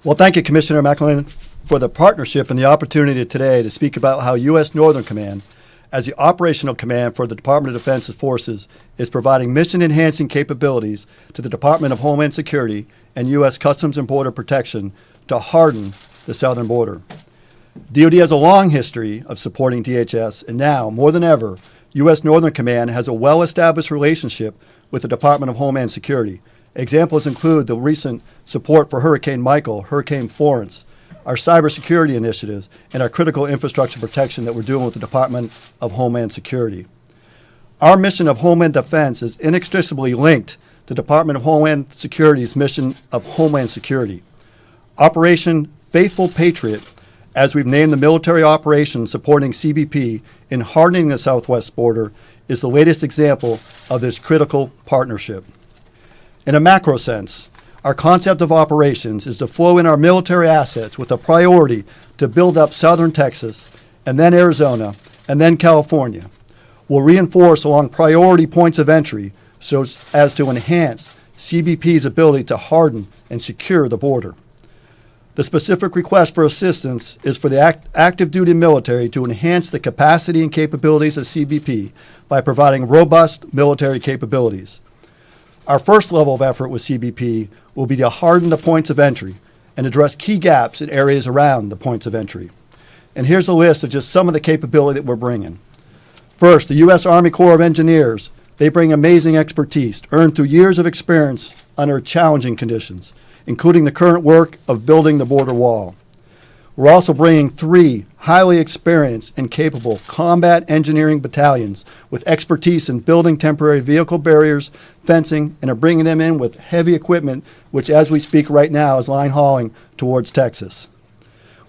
Well, thank you, Commissioner McElwain, for the partnership and the opportunity today to speak about how U.S. Northern Command, as the operational command for the Department of Defense Forces, is providing mission-enhancing capabilities to the Department of Homeland Security and U.S. Customs and Border Protection to harden the southern border. DoD has a long history of supporting DHS, and now, more than ever, U.S. Northern Command has a well-established relationship with the Department of Homeland Security. Examples include the recent support for Hurricane Michael, Hurricane Florence, our cybersecurity initiatives, and our critical infrastructure protection that we're doing with the Department of Homeland Security. Our mission of Homeland Defense is inextricably linked to the Department of Homeland Security's mission of Homeland Security. Operation Faithful Patriot, as we've named the military operation supporting CBP in hardening the southwest border, is the latest example of this critical partnership. In a macro sense, our concept of operations is to flow in our military assets with a priority to build up southern Texas, and then Arizona, and then California. We'll reinforce along priority points of entry so as to enhance CBP's ability to harden and secure the border. The specific request for assistance is for the active duty military to enhance the capacity and capabilities of CBP by providing robust military capabilities. Our first level of effort with CBP will be to harden the points of entry and address key gaps in areas around the points of entry. And here's a list of just some of the capability that we're bringing. First, the U.S. Army Corps of Engineers. They bring amazing expertise earned through years of experience under challenging conditions, including the current work of building the border wall. We're also bringing 3 highly experienced and capable combat engineering battalions with expertise in building temporary vehicle barriers, fencing, and are bringing them in with heavy equipment, which as we speak right now is line hauling towards Texas.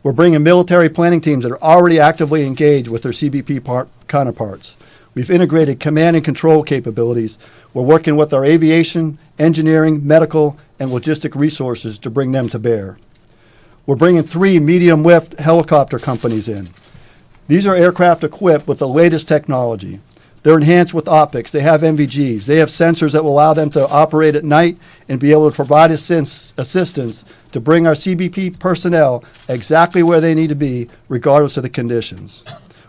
We're bringing military planning teams that are already actively engaged with their CBP counterparts. We've integrated command and control capabilities. We're working with our aviation, engineering, medical, and logistic resources to bring them to bear. We're bringing 3 medium-lift helicopter companies in. These are aircraft equipped with the latest technology. They're enhanced with optics. They have NVGs. They have sensors that will allow them to operate at night and be able to provide assistance to bring our CBP personnel exactly where they need to be, regardless of the conditions.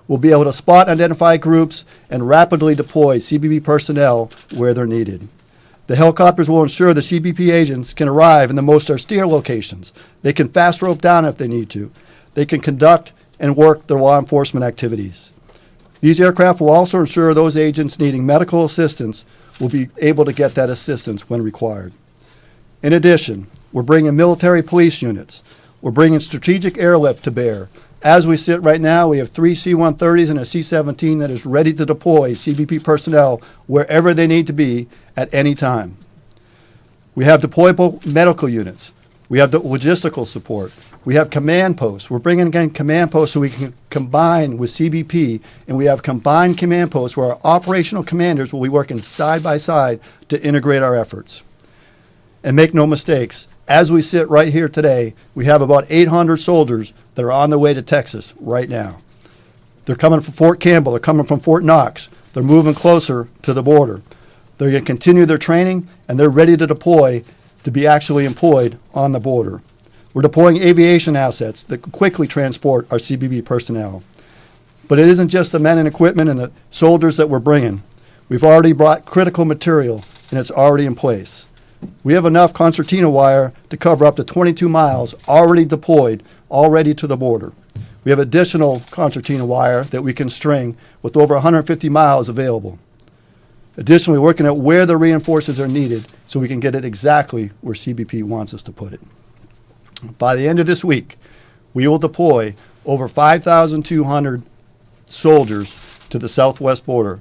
We'll be able to spot and identify groups and rapidly deploy CBP personnel where they're needed. The helicopters will ensure the CBP agents can arrive in the most austere locations. They can fast rope down if they need to. They can conduct and work their law enforcement activities. These aircraft will also ensure those agents needing medical assistance will be able to get that assistance when required. In addition, we're bringing military police units. We're bringing strategic airlift to bear. As we sit right now, we have 3 C-130s and a C-17 that is ready to deploy CBP personnel wherever they need to be at any time. We have deployable medical units. We have the logistical support. We have command posts. We're bringing again command posts so we can combine with CBP, and we have combined command posts where our operational commanders will be working side by side to integrate our efforts. And make no mistakes, as we sit right here today, we have about 800 soldiers that are on their way to Texas right now. They're coming from Fort Campbell. They're coming from Fort Knox. They're moving closer to the border. They're going to continue their training, and they're ready to deploy to be actually employed on the border. We're deploying aviation assets that quickly transport our CBP personnel. But it isn't just the men and equipment and the soldiers that we're bringing. We've already brought critical material, and it's already in place. We have enough concertina wire to cover up to 22 miles already deployed, already to the border. We have additional concertina wire that we can string with over 150 miles available. Additionally, working at where the reinforcements are needed so we can get it exactly where CBP wants us to put it. By the end of this week, we will deploy over 5,200 soldiers to the southwest border.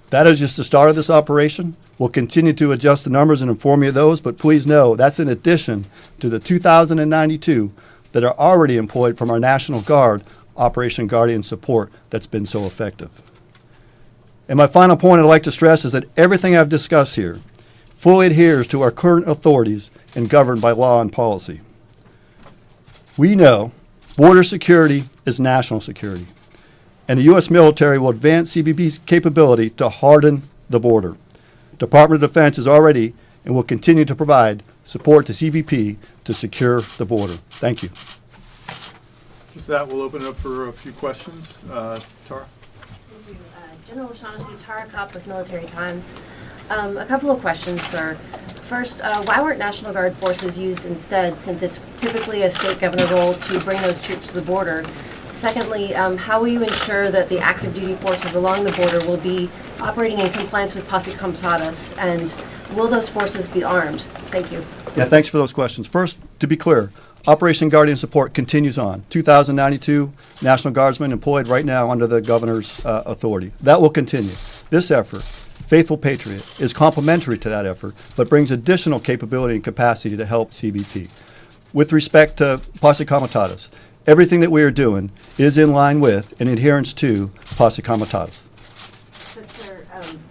That is just the start of this operation. We'll continue to adjust the numbers and inform you of those, but please know that's in addition to the 2,092 that are already employed from our National Guard Operation Guardian support that's been so effective. And my final point I'd like to stress is that everything I've discussed here fully adheres to our current authorities and governed by law and policy. We know border security is national security, and the U.S. military will advance CBP's capability to harden the border. Department of Defense is already and will continue to provide support to CBP to secure the border. Thank you. With that, we'll open it up for a few questions. Tara? Thank you. General O'Shaughnessy, Tara Kopp with Military Times. A couple of questions, sir. First, why weren't National Guard forces used instead, since it's typically a state governor role to bring those troops to the border? Secondly, how will you ensure that the active duty forces along the border will be operating in compliance with Posse Comitatus, and will those forces be armed? Thank you. Yeah, thanks for those questions. First, to be clear, Operation Guardian Support continues on. 2,092 National Guardsmen employed right now under the governor's authority. That will continue. This effort, Faithful Patriot, is complementary to that effort, but brings additional capability and capacity to help CBP. With respect to Posse Comitatus, everything that we are doing is in line with and adherence to Posse Comitatus. Sir,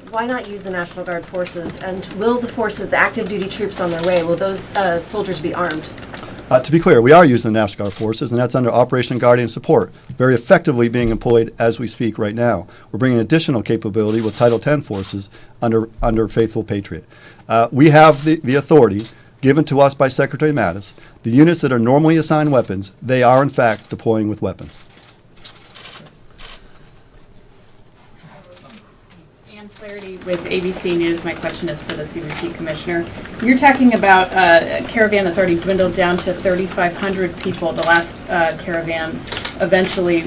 why not use the National Guard forces? And will the forces, the active duty troops on their way, will those soldiers be armed? To be clear, we are using the National Guard forces, and that's under Operation Guardian Support, very effectively being employed as we speak right now. We're bringing additional capability with Title X forces under Faithful Patriot. We have the authority given to us by Secretary Mattis. The units that are normally assigned weapons, they are in fact deploying with weapons. Flaherty with ABC News. My question is for the CBP Commissioner. You're talking about a caravan that's already dwindled down to 3,500 people. The last caravan eventually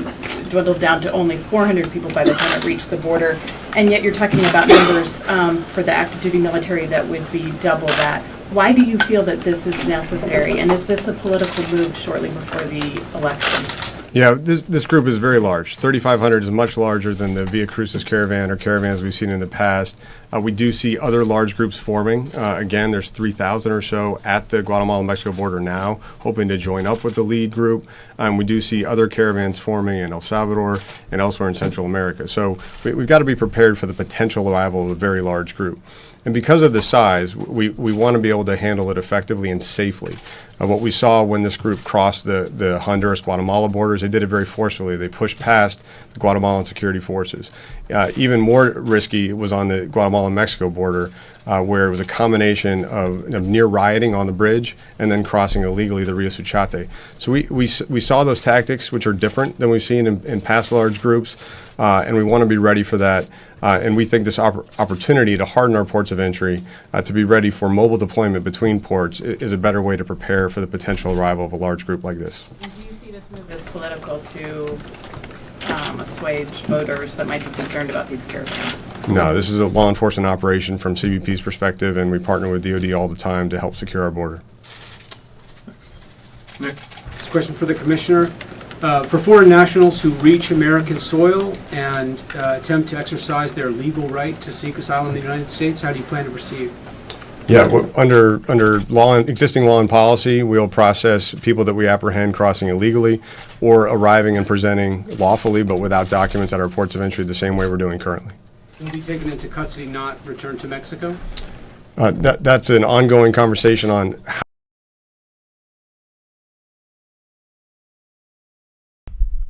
dwindled down to only 400 people by the time it reached the border. And yet you're talking about numbers for the active duty military that would be double that. Why do you feel that this is necessary? And is this a political move shortly before the election? Yeah, this group is very large. 3,500 is much larger than the Via Crucis caravan or caravans we've seen in the past. We do see other large groups forming. Again, there's 3,000 or so at the Guatemala-Mexico border now, hoping to join up with the lead group. We do see other caravans forming in El Salvador and elsewhere in Central America. So we've got to be prepared for the potential arrival of a very large group. And because of the size, we want to be able to handle it effectively and safely. What we saw when this group crossed the Honduras-Guatemala borders, they did it very forcefully. They pushed past the Guatemalan security forces. Even more risky was on the Guatemala-Mexico border, where it was a combination of near rioting on the bridge and then crossing illegally the Rio Suchate. So we saw those tactics, which are different than we've seen in past large groups, and we want to be ready for that. And we think this opportunity to harden our ports of entry, to be ready for mobile deployment between ports, is a better way to prepare for the potential arrival of a large group like this. And do you see this move as political to assuage voters that might be concerned about these caravans? No, this is a law enforcement operation from CBP's perspective, and we partner with DoD all the time to help secure our border. Nick? This question for the Commissioner. For foreign nationals who reach American soil and attempt to exercise their legal right to seek asylum in the United States, how do you plan to proceed? Yeah, under existing law and policy, we'll process people that we apprehend crossing illegally or arriving and presenting lawfully but without documents at our ports of entry the same way we're doing currently. Will be taken into custody, not returned to Mexico? That's an ongoing conversation on how.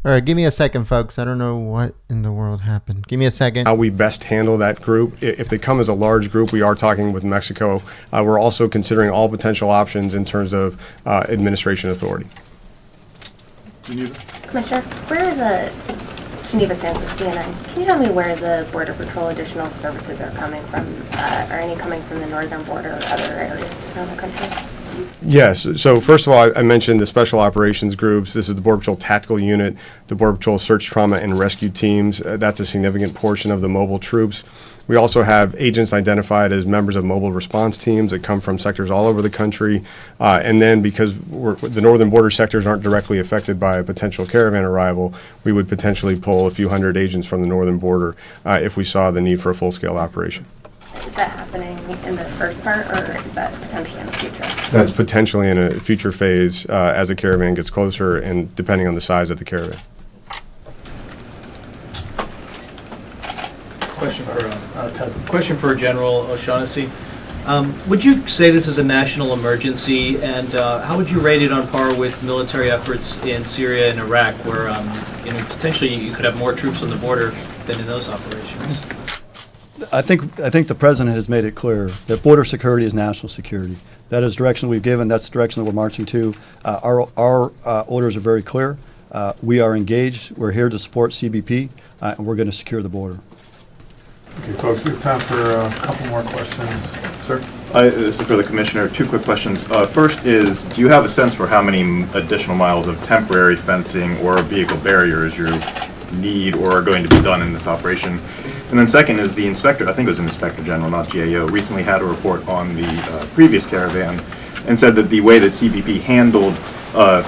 All right, give me a second, folks. I don't know what in the world happened. Give me a second. How we best handle that group. If they come as a large group, we are talking with Mexico. We're also considering all potential options in terms of administration authority. Geneva? Commissioner, where are the Geneva Sands with CNN? Can you tell me where the Border Patrol additional services are coming from? Are any coming from the northern border or other areas around the country? Yes. So first of all, I mentioned the special operations groups. This is the Border Patrol Tactical Unit, the Border Patrol Search, Trauma, and Rescue Teams. That's a significant portion of the mobile troops. We also have agents identified as members of mobile response teams that come from sectors all over the country. And then because the northern border sectors aren't directly affected by a potential caravan arrival, we would potentially pull a few hundred agents from the northern border if we saw the need for a full-scale operation. Is that happening in this first part, or is that potentially in the future? That's potentially in a future phase as a caravan gets closer and depending on the size of the caravan. Question for General O'Shaughnessy. Would you say this is a national emergency, and how would you rate it on par with military efforts in Syria and Iraq, where potentially you could have more troops on the border than in those operations? I think the president has made it clear that border security is national security. That is direction we've given. That's the direction that we're marching to. Our orders are very clear. We are engaged. We're here to support CBP, and we're going to secure the border. Okay, folks, we have time for a couple more questions. Sir? This is for the commissioner. Two quick questions. First is, do you have a sense for how many additional miles of temporary fencing or vehicle barriers you need or are going to be done in this operation? And then second is the inspector, I think it was an inspector general, not GAO, recently had a report on the previous caravan and said that the way that CBP handled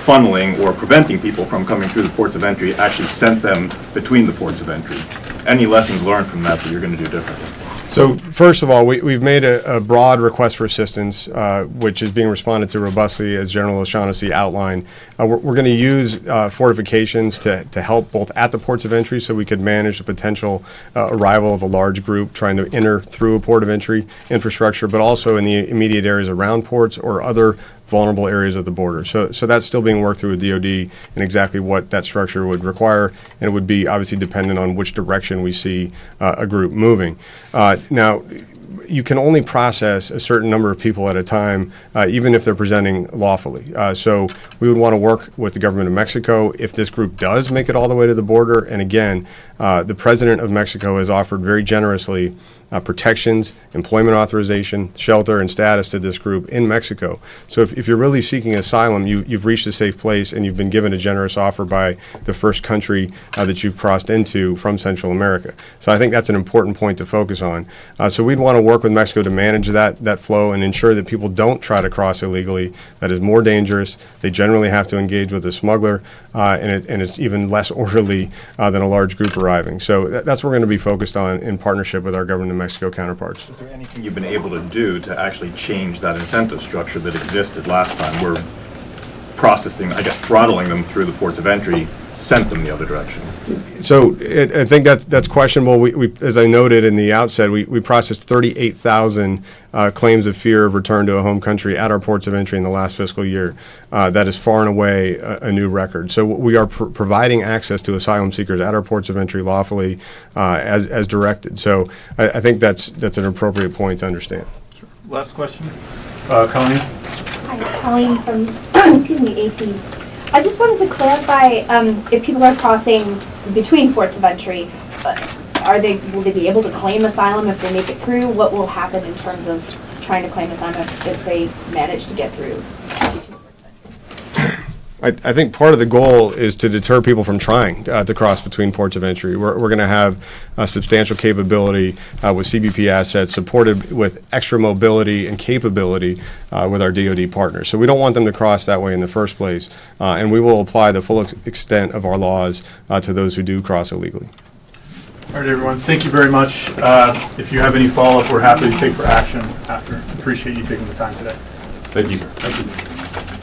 funneling or preventing people from coming through the ports of entry actually sent them between the ports of entry. Any lessons learned from that you're going to do differently? So first of all, we've made a broad request for assistance, which is being responded to robustly, as General O'Shaughnessy outlined. We're going to use fortifications to help both at the ports of entry so we could manage the potential arrival of a large group trying to enter through a port of entry infrastructure, but also in the immediate areas around ports or other vulnerable areas of the border. So that's still being worked through with DOD and exactly what that structure would require, and it would be obviously dependent on which direction we see a group moving. Now, you can only process a certain number of people at a time, even if they're presenting lawfully. So we would want to work with the government of Mexico if this group does make it all the way to the border. And again, the president of Mexico has offered very generously protections, employment authorization, shelter, and status to this group in Mexico. So if you're really seeking asylum, you've reached a safe place and you've been given a generous offer by the first country that you've crossed into from Central America. So I think that's an important point to focus on. So we'd want to work with Mexico to manage that flow and ensure that people don't try to cross illegally. That is more dangerous. They generally have to engage with a smuggler, and it's even less orderly than a large group arriving. So that's what we're going to be focused on in partnership with our government of Mexico counterparts. Is there anything you've been able to do to actually change that incentive structure that existed last time? We're processing, I guess, throttling them through the ports of entry, sent them the other direction. So I think that's questionable. We, as I noted in the outset, we processed 38,000 claims of fear of return to a home country at our ports of entry in the last fiscal year. That is far and away a new record. So we are providing access to asylum seekers at our ports of entry lawfully as directed. So I think that's an appropriate point to understand. Sure. Last question. Colleen? Hi, Colleen from excuse me, AP. I just wanted to clarify if people are crossing between ports of entry, will they be able to claim asylum if they make it through? What will happen in terms of trying to claim asylum if they manage to get through? I think part of the goal is to deter people from trying to cross between ports of entry. We're going to have a substantial capability with CBP assets supported with extra mobility and capability with our DoD partners. So we don't want them to cross that way in the first place, and we will apply the full extent of our laws to those who do cross illegally. All right, everyone. Thank you very much. If you have any follow-up, we're happy to take for action after. Appreciate you taking the time today. Thank you. Thank you.